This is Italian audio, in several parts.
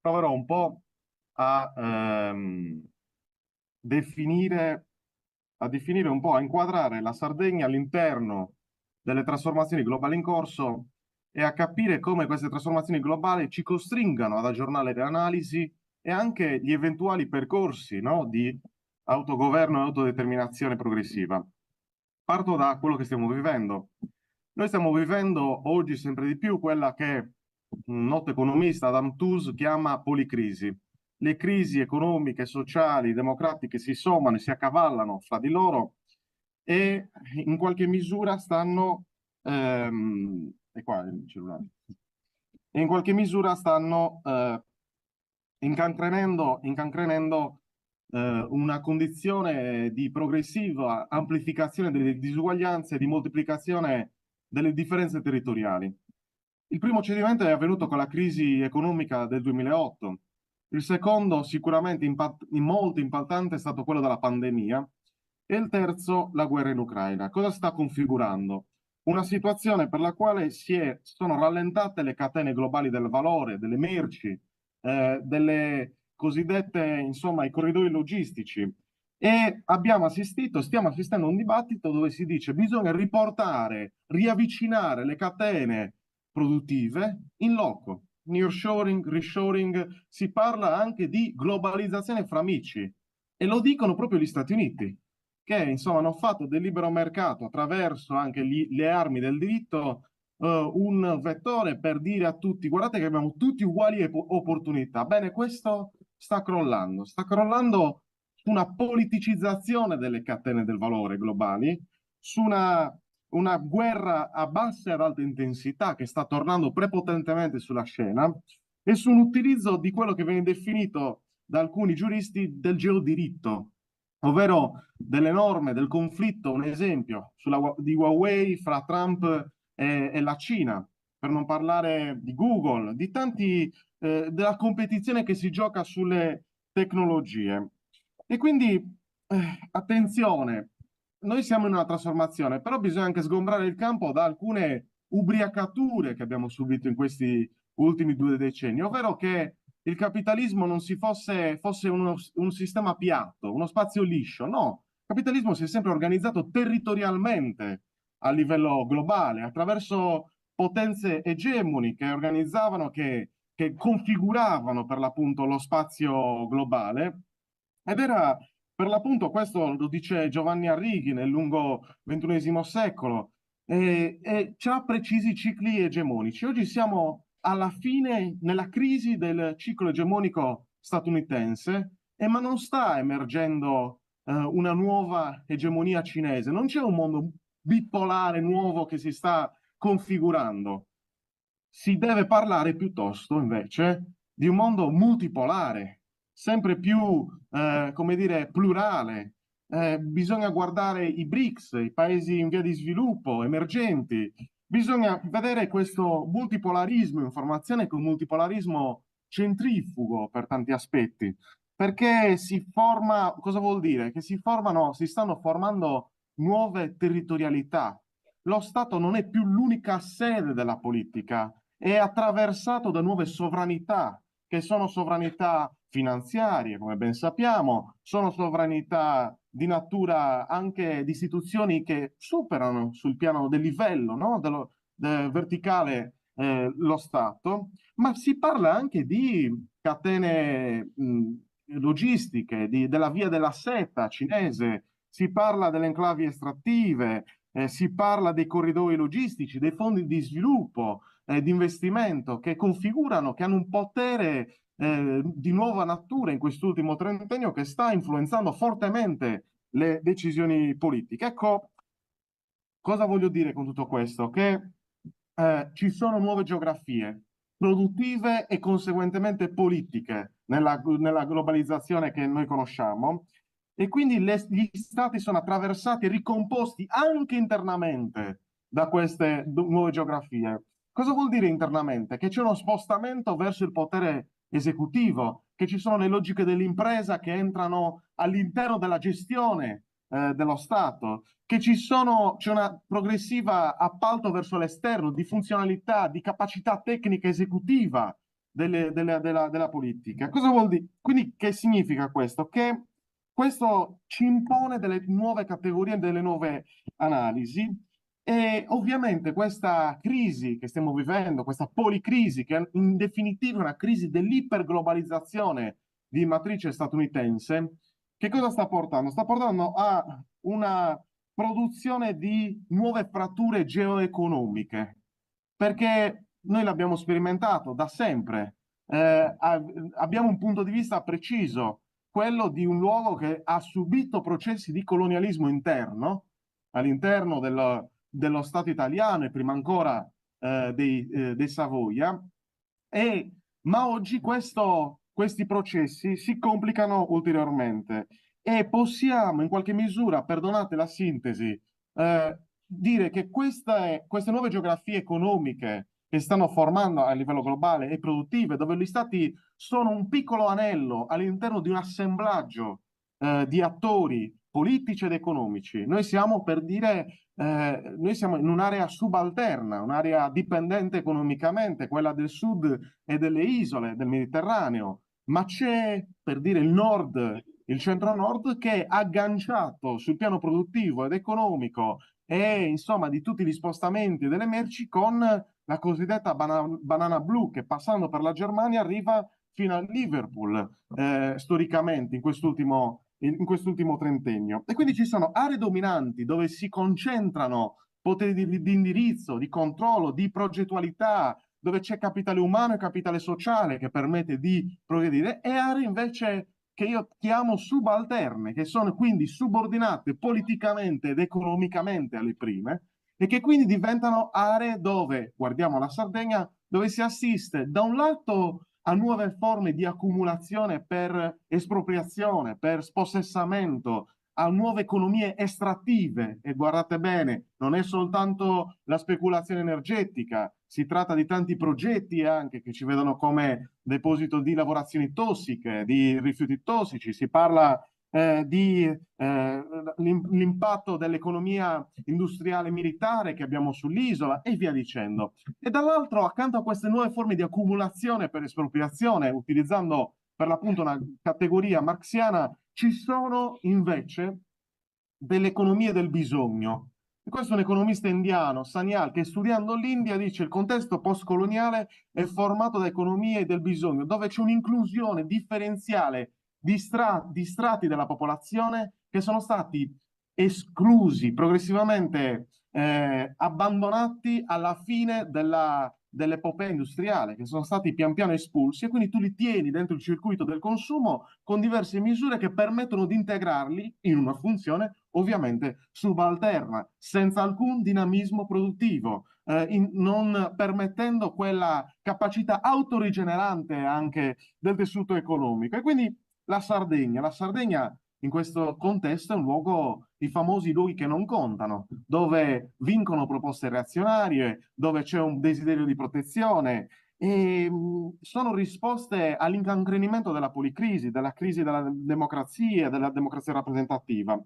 proverò un po' a definire, un po', a inquadrare la Sardegna all'interno delle trasformazioni globali in corso e a capire come queste trasformazioni globali ci costringano ad aggiornare le analisi e anche gli eventuali percorsi, no, di autogoverno e autodeterminazione progressiva. Parto da quello che stiamo vivendo. Noi stiamo vivendo oggi sempre di più quella che un noto economista, Adam Tooze, chiama policrisi. Le crisi economiche, sociali, democratiche si sommano e si accavallano fra di loro e in qualche misura e qua il cellulare, e in qualche misura stanno incancrenendo una condizione di progressiva amplificazione delle disuguaglianze e di moltiplicazione delle differenze territoriali. Il primo cedimento è avvenuto con la crisi economica del 2008. Il secondo, sicuramente molto impattante, è stato quello della pandemia. E il terzo, la guerra in Ucraina. Cosa sta configurando? Una situazione per la quale sono rallentate le catene globali del valore, delle merci, delle cosiddette, insomma, i corridoi logistici. E stiamo assistendo a un dibattito dove si dice che bisogna riportare, riavvicinare le catene produttive in loco. Nearshoring, reshoring, si parla anche di globalizzazione fra amici e lo dicono proprio gli Stati Uniti, che insomma hanno fatto del libero mercato attraverso anche le armi del diritto un vettore per dire a tutti guardate che abbiamo tutti uguali opportunità. Bene, questo sta crollando su una politicizzazione delle catene del valore globali, su una guerra a bassa e ad alta intensità che sta tornando prepotentemente sulla scena e su un utilizzo di quello che viene definito da alcuni giuristi del geodiritto, ovvero delle norme del conflitto, un esempio di Huawei fra Trump e la Cina, per non parlare di Google, di della competizione che si gioca sulle tecnologie. E quindi, attenzione, noi siamo in una trasformazione, però bisogna anche sgombrare il campo da alcune ubriacature che abbiamo subito in questi ultimi 2 decenni, ovvero che il capitalismo non fosse un sistema piatto, uno spazio liscio. No, il capitalismo si è sempre organizzato territorialmente a livello globale, attraverso potenze egemoni che organizzavano, che configuravano per l'appunto lo spazio globale. Ed era per l'appunto, questo lo dice Giovanni Arrighi nel lungo XXI secolo, e c'ha precisi cicli egemonici. Oggi siamo alla fine, nella crisi del ciclo egemonico statunitense, ma non sta emergendo una nuova egemonia cinese, non c'è un mondo bipolare nuovo che si sta configurando. Si deve parlare piuttosto, invece, di un mondo multipolare, sempre più, come dire, plurale. Bisogna guardare i BRICS, i paesi in via di sviluppo, emergenti. Bisogna vedere questo multipolarismo in formazione come un multipolarismo centrifugo per tanti aspetti, perché si forma, cosa vuol dire? Che si stanno formando nuove territorialità. Lo Stato non è più l'unica sede della politica, è attraversato da nuove sovranità, che sono sovranità finanziarie, come ben sappiamo, sono sovranità di natura anche di istituzioni che superano sul piano del livello, no? Verticale lo Stato, ma si parla anche di catene logistiche, della via della seta cinese, si parla delle enclavi estrattive, si parla dei corridoi logistici, dei fondi di sviluppo, di investimento che configurano, che hanno un potere di nuova natura in quest'ultimo trentennio che sta influenzando fortemente le decisioni politiche. Ecco, cosa voglio dire con tutto questo? Che ci sono nuove geografie produttive e conseguentemente politiche nella globalizzazione che noi conosciamo e quindi gli stati sono attraversati e ricomposti anche internamente da queste nuove geografie. Cosa vuol dire internamente? Che c'è uno spostamento verso il potere esecutivo, che ci sono le logiche dell'impresa che entrano all'interno della gestione dello Stato, che c'è una progressiva appalto verso l'esterno di funzionalità, di capacità tecnica esecutiva della politica. Cosa vuol dire? Quindi che significa questo? Che questo ci impone delle nuove categorie, delle nuove analisi e ovviamente questa crisi che stiamo vivendo, questa policrisi, che in definitiva è una crisi dell'iperglobalizzazione di matrice statunitense, che cosa sta portando? Sta portando a una produzione di nuove fratture geoeconomiche, perché noi l'abbiamo sperimentato da sempre. Abbiamo un punto di vista preciso, quello di un luogo che ha subito processi di colonialismo interno, all'interno dello Stato italiano e prima ancora dei Savoia, ma oggi questi processi si complicano ulteriormente e possiamo in qualche misura, perdonate la sintesi, dire che queste nuove geografie economiche che stanno formando a livello globale e produttive, dove gli stati sono un piccolo anello all'interno di un assemblaggio di attori politici ed economici. Noi siamo, per dire, noi siamo in un'area subalterna, un'area dipendente economicamente, quella del sud e delle isole del Mediterraneo, ma c'è, per dire, il nord, il centro-nord, che è agganciato sul piano produttivo ed economico e insomma di tutti gli spostamenti delle merci con la cosiddetta banana blu che passando per la Germania arriva fino a Liverpool storicamente in quest'ultimo trentennio. E quindi ci sono aree dominanti dove si concentrano poteri di indirizzo, di controllo, di progettualità, dove c'è capitale umano e capitale sociale che permette di progredire, e aree invece che io chiamo subalterne, che sono quindi subordinate politicamente ed economicamente alle prime, e che quindi diventano aree dove, guardiamo la Sardegna, dove si assiste da un lato a nuove forme di accumulazione per espropriazione, per spossessamento, a nuove economie estrattive. E guardate bene, non è soltanto la speculazione energetica, si tratta di tanti progetti anche che ci vedono come deposito di lavorazioni tossiche, di rifiuti tossici, si parla di l'impatto dell'economia industriale militare che abbiamo sull'isola e via dicendo. E dall'altro, accanto a queste nuove forme di accumulazione per espropriazione, utilizzando per l'appunto una categoria marxiana, ci sono invece delle economie del bisogno. E questo è un economista indiano, Sanyal, che studiando l'India dice che il contesto postcoloniale è formato da economie del bisogno, dove c'è un'inclusione differenziale di strati della popolazione che sono stati esclusi, progressivamente abbandonati alla fine dell'epopea industriale, che sono stati pian piano espulsi, e quindi tu li tieni dentro il circuito del consumo con diverse misure che permettono di integrarli in una funzione ovviamente subalterna, senza alcun dinamismo produttivo, non permettendo quella capacità autorigenerante anche del tessuto economico. E quindi la Sardegna in questo contesto è un luogo, i famosi luoghi che non contano, dove vincono proposte reazionarie, dove c'è un desiderio di protezione e sono risposte all'incancrenimento della policrisi, della crisi della democrazia rappresentativa.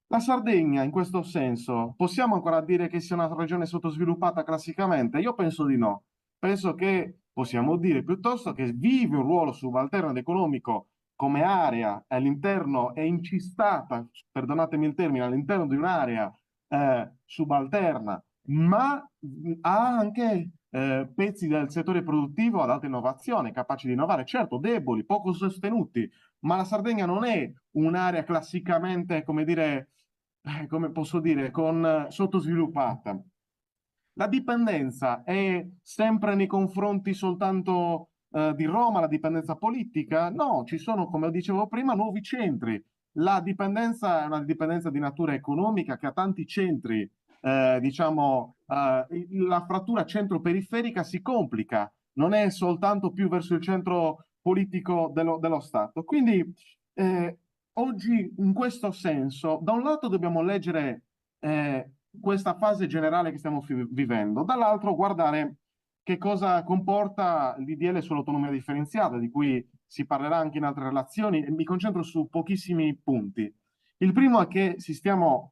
La Sardegna, in questo senso, possiamo ancora dire che sia una regione sottosviluppata classicamente? Io penso di no. Penso che possiamo dire piuttosto che vive un ruolo subalterno ed economico come area all'interno, è incistata, perdonatemi il termine, all'interno di un'area subalterna, ma ha anche pezzi del settore produttivo ad alta innovazione, capaci di innovare, certo deboli, poco sostenuti, ma la Sardegna non è un'area classicamente, come dire, come posso dire, sottosviluppata. La dipendenza è sempre nei confronti soltanto di Roma, la dipendenza politica? No, ci sono, come dicevo prima, nuovi centri. La dipendenza è una dipendenza di natura economica che ha tanti centri, diciamo, la frattura centro-periferica si complica, non è soltanto più verso il centro politico dello Stato. Quindi oggi, in questo senso, da un lato dobbiamo leggere questa fase generale che stiamo vivendo, dall'altro guardare che cosa comporta l'IDL sull'autonomia differenziata, di cui si parlerà anche in altre relazioni, e mi concentro su pochissimi punti. Il primo è che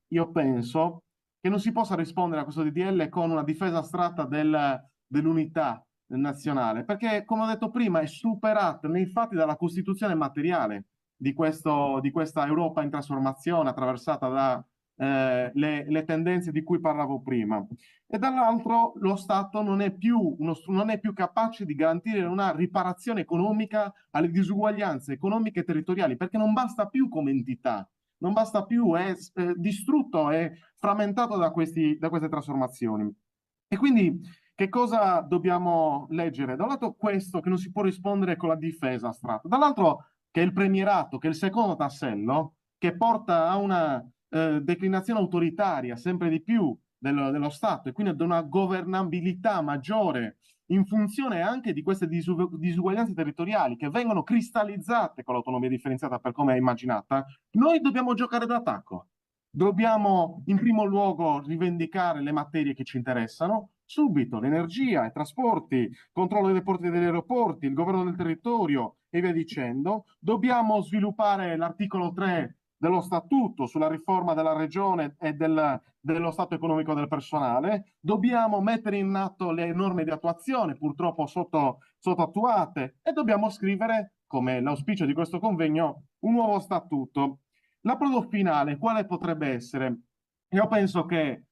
io penso, che non si possa rispondere a questo DDL con una difesa astratta dell'unità nazionale, perché, come ho detto prima, è superata nei fatti dalla costituzione materiale di questa Europa in trasformazione, attraversata da le tendenze di cui parlavo prima. E dall'altro lo Stato non è più capace di garantire una riparazione economica alle disuguaglianze economiche e territoriali, perché non basta più come entità, non basta più, è distrutto, è frammentato da queste trasformazioni. E quindi che cosa dobbiamo leggere? Da un lato questo che non si può rispondere con la difesa astratta, dall'altro che è il premierato, che è il secondo tassello, che porta a una declinazione autoritaria sempre di più dello Stato e quindi ad una governabilità maggiore in funzione anche di queste disuguaglianze territoriali che vengono cristallizzate con l'autonomia differenziata per come è immaginata, noi dobbiamo giocare d'attacco. Dobbiamo in primo luogo rivendicare le materie che ci interessano, subito l'energia, i trasporti, controllo dei porti e degli aeroporti, il governo del territorio e via dicendo. Dobbiamo sviluppare l'articolo 3 dello statuto sulla riforma della regione e dello stato economico del personale. Dobbiamo mettere in atto le norme di attuazione, purtroppo sottoattuate, e dobbiamo scrivere, come l'auspicio di questo convegno, un nuovo statuto. L'approdo finale, quale potrebbe essere? Io penso che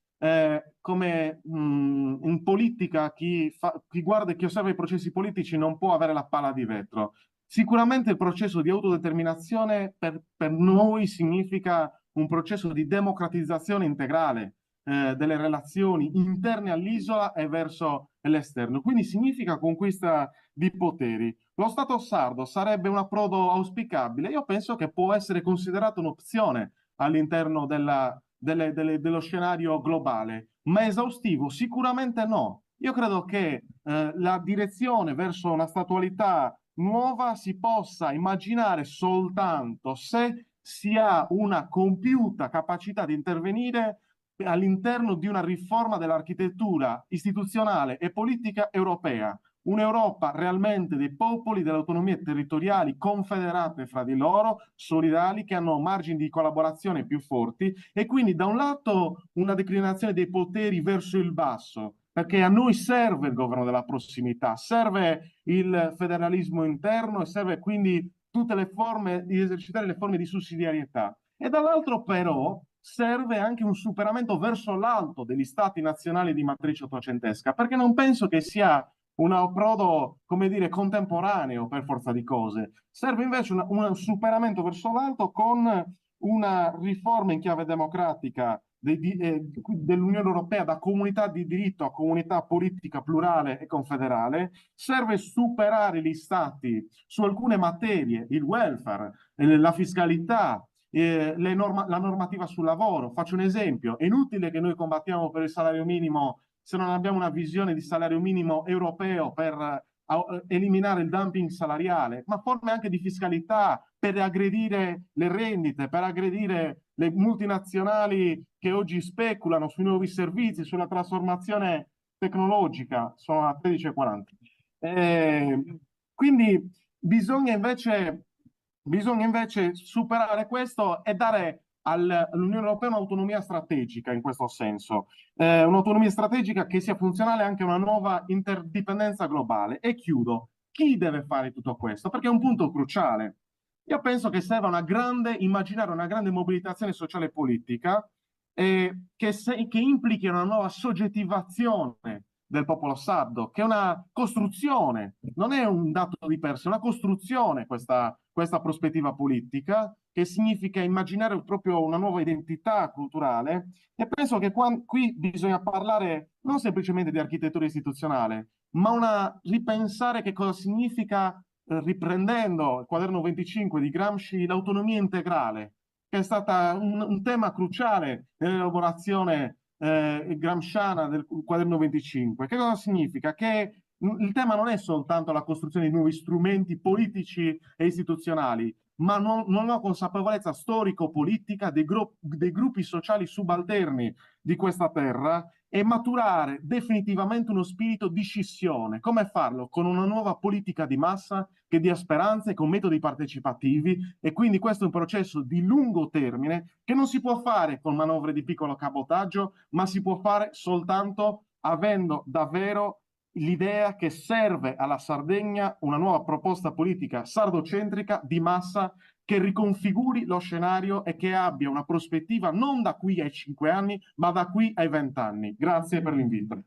come in politica chi guarda e chi osserva i processi politici non può avere la palla di vetro. Sicuramente il processo di autodeterminazione per noi significa un processo di democratizzazione integrale delle relazioni interne all'isola e verso l'esterno. Quindi significa conquista di poteri. Lo Stato sardo sarebbe un approdo auspicabile. Io penso che può essere considerato un'opzione all'interno dello scenario globale, ma esaustivo sicuramente no. Io credo che la direzione verso una statualità nuova si possa immaginare soltanto se si ha una compiuta capacità di intervenire all'interno di una riforma dell'architettura istituzionale e politica europea, un'Europa realmente dei popoli, delle autonomie territoriali confederate fra di loro, solidali, che hanno margini di collaborazione più forti e quindi da un lato una declinazione dei poteri verso il basso, perché a noi serve il governo della prossimità, serve il federalismo interno e serve quindi tutte le forme di esercitare le forme di sussidiarietà. E dall'altro però serve anche un superamento verso l'alto degli stati nazionali di matrice ottocentesca, perché non penso che sia un approdo, come dire, contemporaneo per forza di cose. Serve invece un superamento verso l'alto con una riforma in chiave democratica dell'Unione Europea da comunità di diritto a comunità politica plurale e confederale. Serve superare gli stati su alcune materie, il welfare, la fiscalità, la normativa sul lavoro. Faccio un esempio: è inutile che noi combattiamo per il salario minimo se non abbiamo una visione di salario minimo europeo per eliminare il dumping salariale, ma forme anche di fiscalità per aggredire le rendite, per aggredire le multinazionali che oggi speculano sui nuovi servizi, sulla trasformazione tecnologica. Sono a 13:40. Quindi bisogna invece superare questo e dare all'Unione Europea un'autonomia strategica in questo senso, un'autonomia strategica che sia funzionale anche a una nuova interdipendenza globale. E chiudo. Chi deve fare tutto questo? Perché è un punto cruciale. Io penso che serva immaginare una grande mobilitazione sociale e politica che implichi una nuova soggettivazione del popolo sardo, che è una costruzione, non è un dato di per sé, è una costruzione questa prospettiva politica, che significa immaginare proprio una nuova identità culturale. E penso che qui bisogna parlare non semplicemente di architettura istituzionale, ma ripensare che cosa significa, riprendendo il quaderno 25 di Gramsci, l'autonomia integrale, che è stata un tema cruciale nell'elaborazione gramsciana del quaderno 25. Che cosa significa? Che il tema non è soltanto la costruzione di nuovi strumenti politici e istituzionali, ma non ho consapevolezza storico-politica dei gruppi sociali subalterni di questa terra e maturare definitivamente uno spirito di scissione. Come farlo? Con una nuova politica di massa che dia speranze, con metodi partecipativi, e quindi questo è un processo di lungo termine che non si può fare con manovre di piccolo cabotaggio, ma si può fare soltanto avendo davvero l'idea che serve alla Sardegna una nuova proposta politica sardocentrica di massa che riconfiguri lo scenario e che abbia una prospettiva non da qui ai 5 anni, ma da qui ai 20 anni. Grazie per l'invito.